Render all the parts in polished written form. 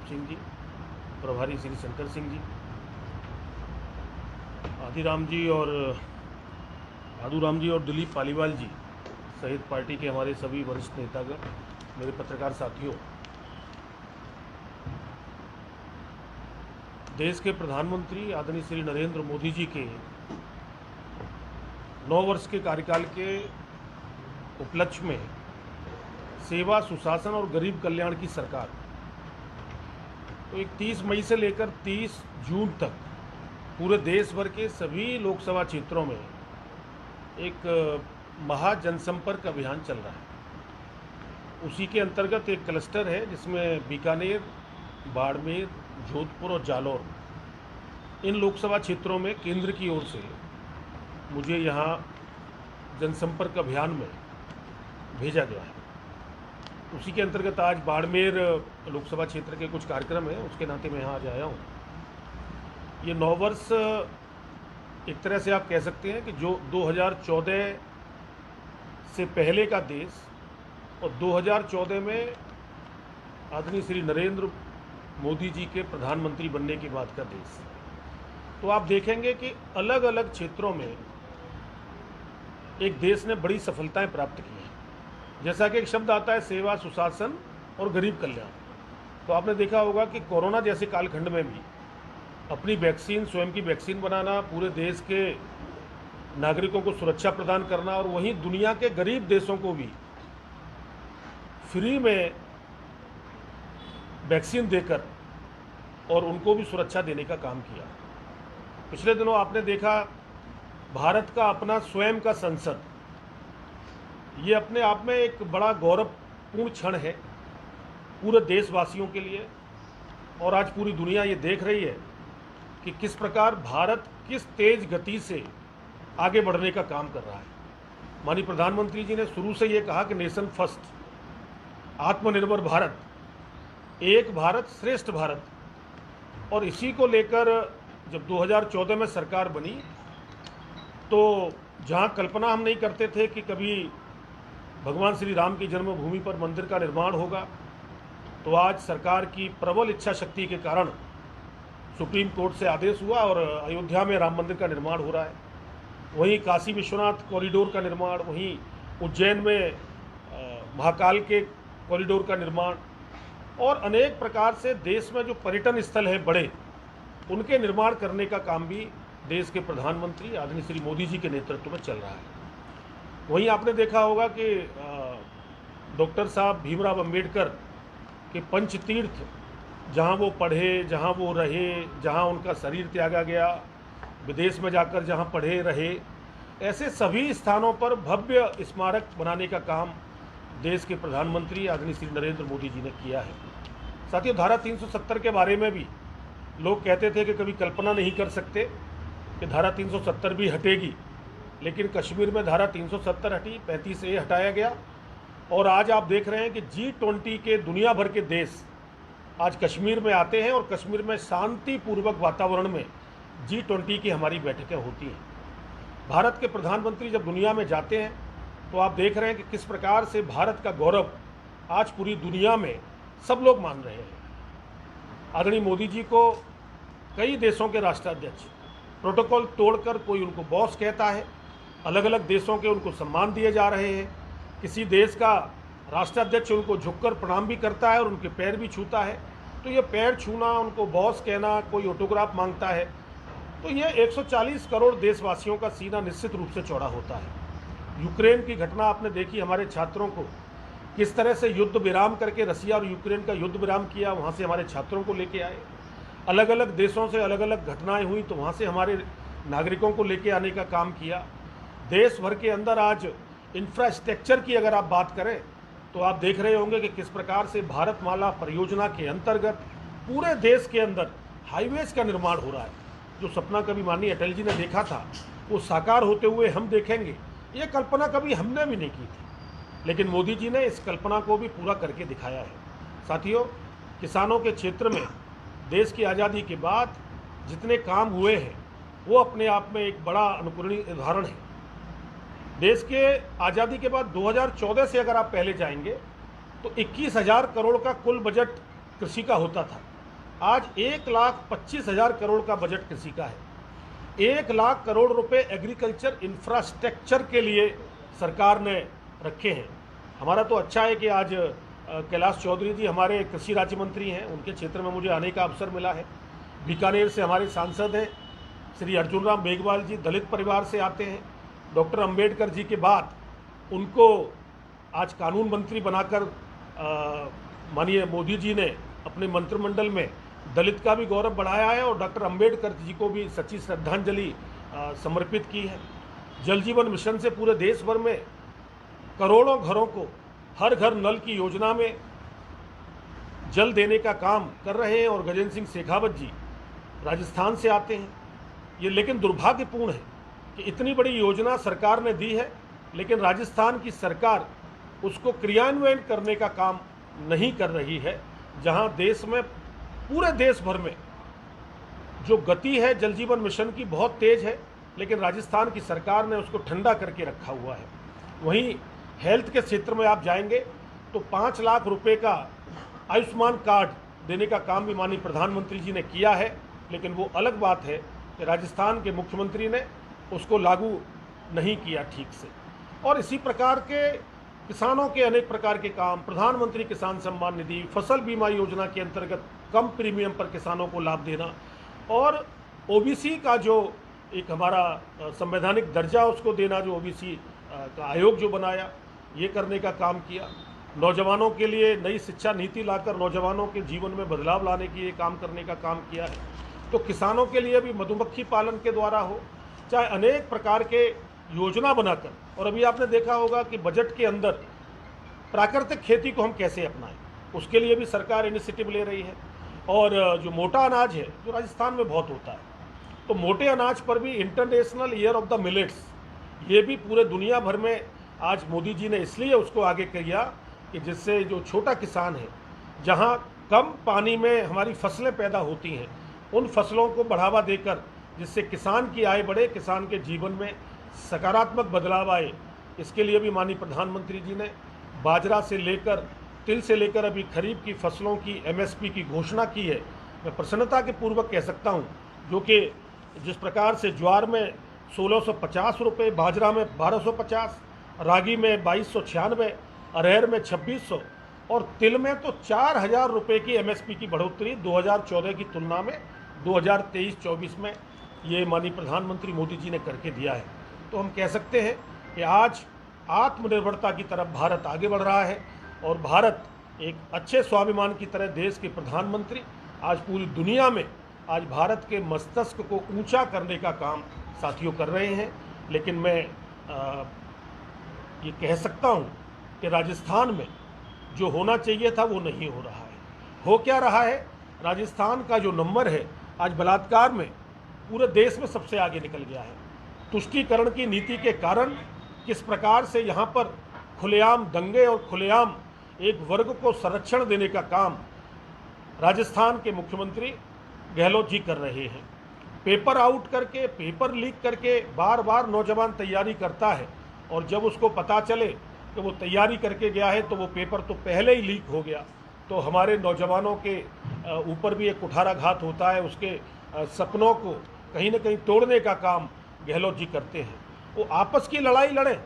सिंह जी, प्रभारी श्री शंकर सिंह जी, आदिराम जी और आदूराम जी और दिलीप पालीवाल जी सहित पार्टी के हमारे सभी वरिष्ठ नेतागण, मेरे पत्रकार साथियों, देश के प्रधानमंत्री आदरणीय श्री नरेंद्र मोदी जी के 9 वर्ष के कार्यकाल के उपलक्ष्य में सेवा, सुशासन और गरीब कल्याण की सरकार, तो 31 मई से लेकर 30 जून तक पूरे देश भर के सभी लोकसभा क्षेत्रों में एक महा जनसंपर्क अभियान चल रहा है। उसी के अंतर्गत एक क्लस्टर है जिसमें बीकानेर, बाड़मेर, जोधपुर और जालौर, इन लोकसभा क्षेत्रों में केंद्र की ओर से मुझे यहाँ जनसंपर्क अभियान में भेजा गया है। उसी के अंतर्गत आज बाड़मेर लोकसभा क्षेत्र के कुछ कार्यक्रम हैं, उसके नाते मैं यहाँ आज आया हूँ। ये 9 वर्ष एक तरह से आप कह सकते हैं कि जो 2014 से पहले का देश और 2014 में आदरणीय श्री नरेंद्र मोदी जी के प्रधानमंत्री बनने के बाद का देश, तो आप देखेंगे कि अलग अलग क्षेत्रों में एक देश ने बड़ी सफलताएं प्राप्त की हैं। जैसा कि एक शब्द आता है सेवा, सुशासन और गरीब कल्याण, तो आपने देखा होगा कि कोरोना जैसे कालखंड में भी अपनी वैक्सीन, स्वयं की वैक्सीन बनाना, पूरे देश के नागरिकों को सुरक्षा प्रदान करना और वहीं दुनिया के गरीब देशों को भी फ्री में वैक्सीन देकर और उनको भी सुरक्षा देने का काम किया। पिछले दिनों आपने देखा भारत का अपना स्वयं का संसद, ये अपने आप में एक बड़ा गौरवपूर्ण क्षण है पूरे देशवासियों के लिए। और आज पूरी दुनिया ये देख रही है कि किस प्रकार भारत किस तेज गति से आगे बढ़ने का काम कर रहा है। माननीय प्रधानमंत्री जी ने शुरू से ये कहा कि नेशन फर्स्ट, आत्मनिर्भर भारत, एक भारत श्रेष्ठ भारत, और इसी को लेकर जब 2014 में सरकार बनी तो जहां कल्पना हम नहीं करते थे कि कभी भगवान श्री राम की जन्मभूमि पर मंदिर का निर्माण होगा, तो आज सरकार की प्रबल इच्छा शक्ति के कारण सुप्रीम कोर्ट से आदेश हुआ और अयोध्या में राम मंदिर का निर्माण हो रहा है। वहीं काशी विश्वनाथ कॉरिडोर का निर्माण, वहीं उज्जैन में महाकाल के कॉरिडोर का निर्माण और अनेक प्रकार से देश में जो पर्यटन स्थल है बड़े, उनके निर्माण करने का काम भी देश के प्रधानमंत्री आदरणीय श्री मोदी जी के नेतृत्व में चल रहा है। वहीं आपने देखा होगा कि डॉक्टर साहब भीमराव अंबेडकर के पंचतीर्थ, जहां वो पढ़े, जहां वो रहे, जहां उनका शरीर त्यागा गया, विदेश में जाकर जहां पढ़े रहे, ऐसे सभी स्थानों पर भव्य स्मारक बनाने का काम देश के प्रधानमंत्री आदरणीय श्री नरेंद्र मोदी जी ने किया है। साथियों, धारा 370 के बारे में भी लोग कहते थे कि कभी कल्पना नहीं कर सकते कि धारा 370 भी हटेगी, लेकिन कश्मीर में धारा 370 हटी, 35A हटाया गया। और आज आप देख रहे हैं कि G20 के दुनिया भर के देश आज कश्मीर में आते हैं और कश्मीर में शांतिपूर्वक वातावरण में G20 की हमारी बैठकें होती हैं। भारत के प्रधानमंत्री जब दुनिया में जाते हैं तो आप देख रहे हैं कि किस प्रकार से भारत का गौरव आज पूरी दुनिया में सब लोग मान रहे हैं। आदरणीय मोदी जी को कई देशों के राष्ट्राध्यक्ष प्रोटोकॉल तोड़कर, कोई उनको बॉस कहता है, अलग अलग देशों के उनको सम्मान दिए जा रहे हैं। किसी देश का राष्ट्राध्यक्ष उनको झुककर प्रणाम भी करता है और उनके पैर भी छूता है। तो ये पैर छूना, उनको बॉस कहना, कोई ऑटोग्राफ मांगता है, तो ये 140 करोड़ देशवासियों का सीना निश्चित रूप से चौड़ा होता है। यूक्रेन की घटना आपने देखी, हमारे छात्रों को किस तरह से युद्ध विराम करके रसिया और यूक्रेन का युद्ध विराम किया, वहाँ से हमारे छात्रों को लेके आए। अलग अलग देशों से अलग अलग घटनाएं हुई तो वहाँ से हमारे नागरिकों को लेके आने का काम किया। देश भर के अंदर आज इंफ्रास्ट्रक्चर की अगर आप बात करें तो आप देख रहे होंगे कि किस प्रकार से भारतमाला परियोजना के अंतर्गत पूरे देश के अंदर हाईवेज का निर्माण हो रहा है। जो सपना कभी माननीय अटल जी ने देखा था वो साकार होते हुए हम देखेंगे, ये कल्पना कभी हमने भी नहीं की थी, लेकिन मोदी जी ने इस कल्पना को भी पूरा करके दिखाया है। साथियों, किसानों के क्षेत्र में देश की आज़ादी के बाद जितने काम हुए हैं वो अपने आप में एक बड़ा अनुकरणीय उदाहरण है। देश के आज़ादी के बाद 2014 से अगर आप पहले जाएंगे तो 21,000 करोड़ का कुल बजट कृषि का होता था। आज 1,25,000 करोड़ का बजट कृषि का है। 1,00,000 करोड़ रुपए एग्रीकल्चर इंफ्रास्ट्रक्चर के लिए सरकार ने रखे हैं। हमारा तो अच्छा है कि आज कैलाश चौधरी जी हमारे कृषि राज्य मंत्री हैं, उनके क्षेत्र में मुझे आने का अवसर मिला है। बीकानेर से हमारे सांसद हैं श्री अर्जुन राम मेघवाल जी, दलित परिवार से आते हैं। डॉक्टर अंबेडकर जी के बाद उनको आज कानून मंत्री बनाकर माननीय मोदी जी ने अपने मंत्रिमंडल में दलित का भी गौरव बढ़ाया है और डॉक्टर अंबेडकर जी को भी सच्ची श्रद्धांजलि समर्पित की है। जल जीवन मिशन से पूरे देश भर में करोड़ों घरों को हर घर नल की योजना में जल देने का काम कर रहे हैं और गजेंद्र सिंह शेखावत जी राजस्थान से आते हैं। ये लेकिन दुर्भाग्यपूर्ण है कि इतनी बड़ी योजना सरकार ने दी है, लेकिन राजस्थान की सरकार उसको क्रियान्वयन करने का काम नहीं कर रही है। जहां देश में पूरे देश भर में जो गति है जल जीवन मिशन की बहुत तेज है, लेकिन राजस्थान की सरकार ने उसको ठंडा करके रखा हुआ है। वहीं हेल्थ के क्षेत्र में आप जाएंगे तो 5 लाख रुपए का आयुष्मान कार्ड देने का काम भी माननीय प्रधानमंत्री जी ने किया है, लेकिन वो अलग बात है कि राजस्थान के मुख्यमंत्री ने उसको लागू नहीं किया ठीक से। और इसी प्रकार के किसानों के अनेक प्रकार के काम, प्रधानमंत्री किसान सम्मान निधि, फसल बीमा योजना के अंतर्गत कम प्रीमियम पर किसानों को लाभ देना और ओबीसी का जो एक हमारा संवैधानिक दर्जा उसको देना, जो ओबीसी का आयोग जो बनाया, ये करने का काम किया। नौजवानों के लिए नई शिक्षा नीति लाकर नौजवानों के जीवन में बदलाव लाने की ये काम करने का काम किया है। तो किसानों के लिए भी मधुमक्खी पालन के द्वारा हो, चाहे अनेक प्रकार के योजना बनाकर, और अभी आपने देखा होगा कि बजट के अंदर प्राकृतिक खेती को हम कैसे अपनाएं, उसके लिए भी सरकार इनिशिएटिव ले रही है। और जो मोटा अनाज है जो राजस्थान में बहुत होता है, तो मोटे अनाज पर भी international year of the millets, ये भी पूरे दुनिया भर में आज मोदी जी ने इसलिए उसको आगे किया कि जिससे जो छोटा किसान है, जहां कम पानी में हमारी फसलें पैदा होती हैं, उन फसलों को बढ़ावा देकर जिससे किसान की आय बढ़े, किसान के जीवन में सकारात्मक बदलाव आए, इसके लिए भी माननीय प्रधानमंत्री जी ने बाजरा से लेकर तिल से लेकर अभी खरीफ की फसलों की एमएसपी की घोषणा की है। मैं प्रसन्नता के पूर्वक कह सकता हूं, जो कि जिस प्रकार से ज्वार में 1650 रुपये, बाजरा में 1250, रागी में 2296, अरहर में 2600 और तिल में तो 4000 रुपये की एमएसपी की बढ़ोतरी 2014 की तुलना में 2023-24 में ये माननीय प्रधानमंत्री मोदी जी ने करके दिया है। तो हम कह सकते हैं कि आज आत्मनिर्भरता की तरफ भारत आगे बढ़ रहा है और भारत एक अच्छे स्वाभिमान की तरह देश के प्रधानमंत्री आज पूरी दुनिया में आज भारत के मस्तिष्क को ऊंचा करने का काम साथियों कर रहे हैं। लेकिन मैं ये कह सकता हूं कि राजस्थान में जो होना चाहिए था वो नहीं हो रहा है। हो क्या रहा है, राजस्थान का जो नंबर है आज बलात्कार में पूरे देश में सबसे आगे निकल गया है। तुष्टीकरण की नीति के कारण किस प्रकार से यहाँ पर खुलेआम दंगे और खुलेआम एक वर्ग को संरक्षण देने का काम राजस्थान के मुख्यमंत्री गहलोत जी कर रहे हैं। पेपर आउट करके, पेपर लीक करके बार बार नौजवान तैयारी करता है और जब उसको पता चले कि वो तैयारी करके गया है तो वो पेपर तो पहले ही लीक हो गया, तो हमारे नौजवानों के ऊपर भी एक कुठाराघात होता है। उसके सपनों को कहीं ना कहीं तोड़ने का काम गहलोत जी करते हैं। वो आपस की लड़ाई लड़ें,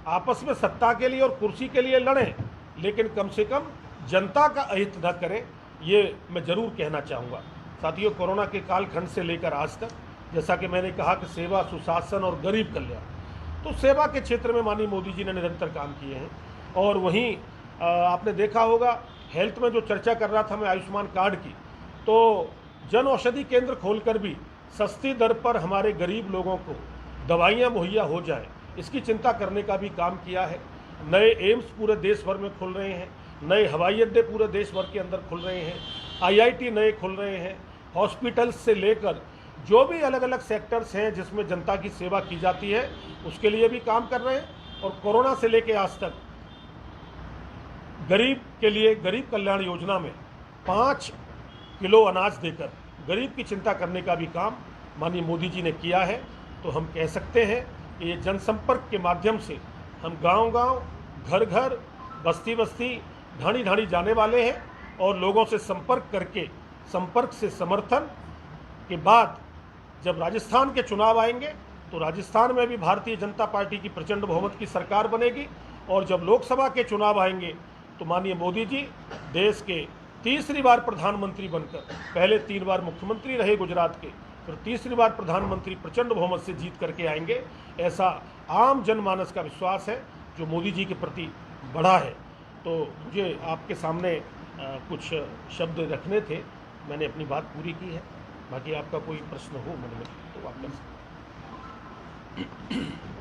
आपस में सत्ता के लिए और कुर्सी के लिए लड़ें, लेकिन कम से कम जनता का अहित न करें, ये मैं ज़रूर कहना चाहूँगा। साथियों, कोरोना के कालखंड से लेकर आज तक, जैसा कि मैंने कहा कि सेवा, सुशासन और गरीब कल्याण, तो सेवा के क्षेत्र में माननीय मोदी जी ने निरंतर काम किए हैं। और वहीं आपने देखा होगा हेल्थ में जो चर्चा कर रहा था मैं आयुष्मान कार्ड की, तो जन औषधि केंद्र खोलकर भी सस्ती दर पर हमारे गरीब लोगों को दवाइयाँ मुहैया हो जाए, इसकी चिंता करने का भी काम किया है। नए एम्स पूरे देश भर में खुल रहे हैं, नए हवाई अड्डे पूरे देश भर के अंदर खुल रहे हैं, आईआईटी नए खुल रहे हैं, हॉस्पिटल्स से लेकर जो भी अलग अलग सेक्टर्स हैं जिसमें जनता की सेवा की जाती है, उसके लिए भी काम कर रहे हैं। और कोरोना से लेकर आज तक गरीब के लिए गरीब कल्याण योजना में 5 किलो अनाज देकर गरीब की चिंता करने का भी काम माननीय मोदी जी ने किया है। तो हम कह सकते हैं कि ये जनसंपर्क के माध्यम से हम गांव-गांव, घर-घर, बस्ती-बस्ती, ढाणी-ढाणी जाने वाले हैं और लोगों से संपर्क करके संपर्क से समर्थन के बाद जब राजस्थान के चुनाव आएंगे तो राजस्थान में भी भारतीय जनता पार्टी की प्रचंड बहुमत की सरकार बनेगी, और जब लोकसभा के चुनाव आएंगे तो माननीय मोदी जी देश के तीसरी बार प्रधानमंत्री बनकर, पहले 3 बार मुख्यमंत्री रहे गुजरात के, फिर तीसरी बार प्रधानमंत्री प्रचंड बहुमत से जीत करके आएंगे। ऐसा आम जनमानस का विश्वास है जो मोदी जी के प्रति बढ़ा है। तो मुझे आपके सामने कुछ शब्द रखने थे, मैंने अपनी बात पूरी की है। बाकी आपका कोई प्रश्न हो मन में तो आप कर सकते हैं।